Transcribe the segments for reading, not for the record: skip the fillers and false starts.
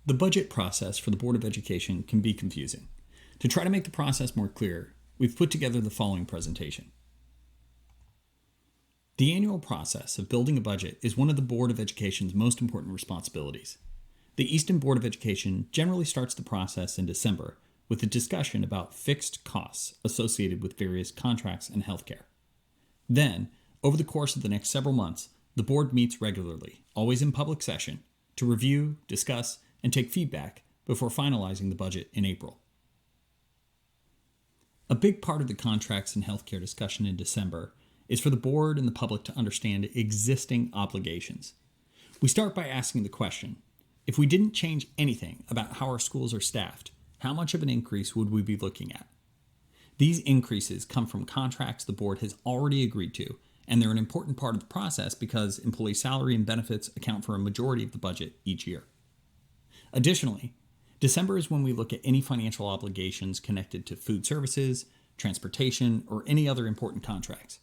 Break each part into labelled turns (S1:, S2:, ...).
S1: The budget process for the Board of Education can be confusing. To try to make the process more clear, we've put together the following presentation. The annual process of building a budget is one of the Board of Education's most important responsibilities. The Easton Board of Education generally starts the process in December with a discussion about fixed costs associated with various contracts and healthcare. Then, over the course of the next several months, the board meets regularly, always in public session, to review, discuss, and take feedback before finalizing the budget in April. A big part of the contracts and healthcare discussion in December is for the board and the public to understand existing obligations. We start by asking the question, if we didn't change anything about how our schools are staffed, how much of an increase would we be looking at? These increases come from contracts the board has already agreed to, and they're an important part of the process because employee salary and benefits account for a majority of the budget each year. Additionally, December is when we look at any financial obligations connected to food services, transportation, or any other important contracts.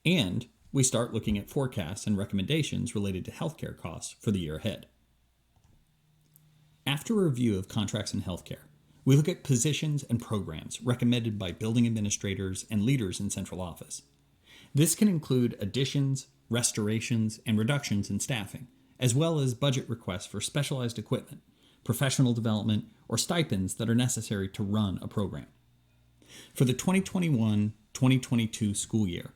S1: And we start looking at forecasts and recommendations related to healthcare costs for the year ahead. After a review of contracts in healthcare, we look at positions and programs recommended by building administrators and leaders in central office. This can include additions, restorations, and reductions in staffing, as well as budget requests for specialized equipment, professional development, or stipends that are necessary to run a program. For the 2021-2022 school year,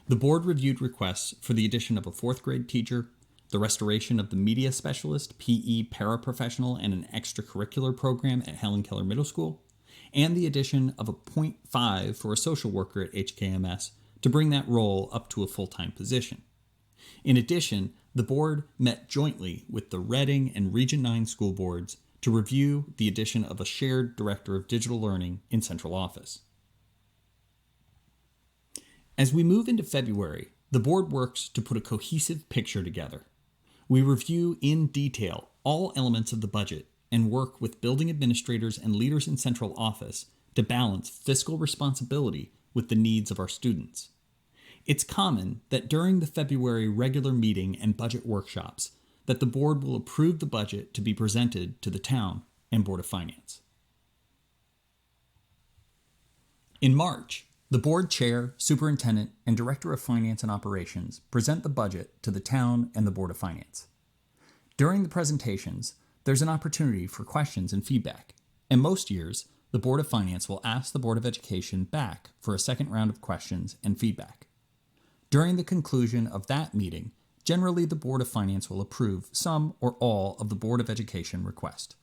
S1: the board reviewed requests for the addition of a fourth grade teacher, the restoration of the media specialist, PE paraprofessional, and an extracurricular program at Helen Keller Middle School, and the addition of a .5 for a social worker at HKMS to bring that role up to a full-time position. In addition, the board met jointly with the Reading and Region 9 school boards to review the addition of a shared director of digital learning in central office. As we move into February, the board works to put a cohesive picture together. We review in detail all elements of the budget and work with building administrators and leaders in central office to balance fiscal responsibility with the needs of our students. It's common that during the February regular meeting and budget workshops that the board will approve the budget to be presented to the town and Board of Finance. In March, the board chair, superintendent, and director of finance and operations present the budget to the town and the Board of Finance. During the presentations, there's an opportunity for questions and feedback, and most years, the Board of Finance will ask the Board of Education back for a second round of questions and feedback. During the conclusion of that meeting, generally the Board of Finance will approve some or all of the Board of Education request.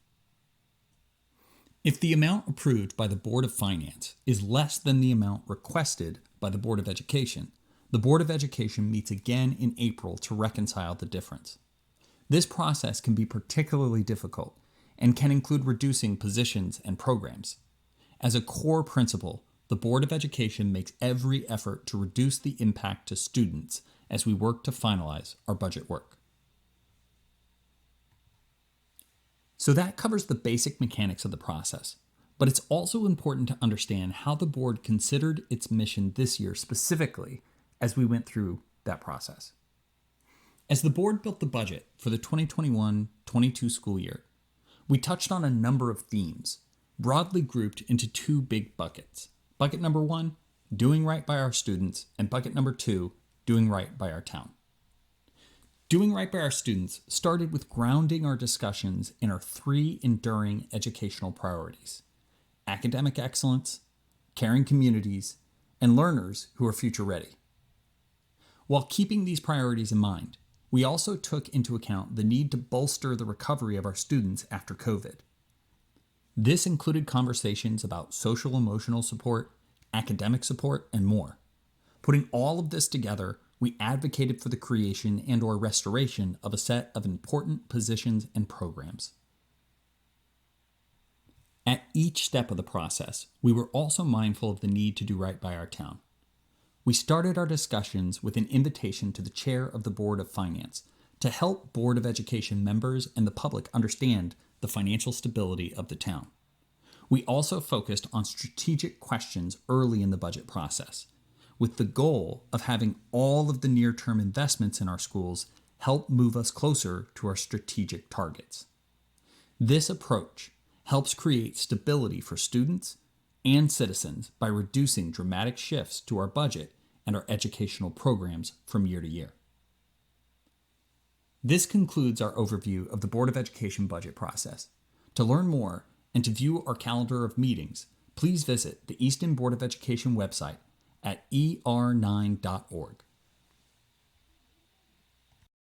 S1: If the amount approved by the Board of Finance is less than the amount requested by the Board of Education, the Board of Education meets again in April to reconcile the difference. This process can be particularly difficult and can include reducing positions and programs. As a core principle, the Board of Education makes every effort to reduce the impact to students as we work to finalize our budget work. So that covers the basic mechanics of the process, but it's also important to understand how the board considered its mission this year specifically as we went through that process. As the board built the budget for the 2021-22 school year, we touched on a number of themes, broadly grouped into two big buckets. Bucket number 1, doing right by our students, and bucket number 2, doing right by our town. Doing right by our students started with grounding our discussions in our 3 enduring educational priorities: academic excellence, caring communities, and learners who are future ready. While keeping these priorities in mind, we also took into account the need to bolster the recovery of our students after COVID. This included conversations about social-emotional support, academic support, and more. Putting all of this together, we advocated for the creation and/or restoration of a set of important positions and programs. At each step of the process, we were also mindful of the need to do right by our town. We started our discussions with an invitation to the chair of the Board of Finance to help Board of Education members and the public understand the financial stability of the town. We also focused on strategic questions early in the budget process, with the goal of having all of the near-term investments in our schools help move us closer to our strategic targets. This approach helps create stability for students and citizens by reducing dramatic shifts to our budget and our educational programs from year to year. This concludes our overview of the Board of Education budget process. To learn more and to view our calendar of meetings, please visit the Easton Board of Education website at er9.org.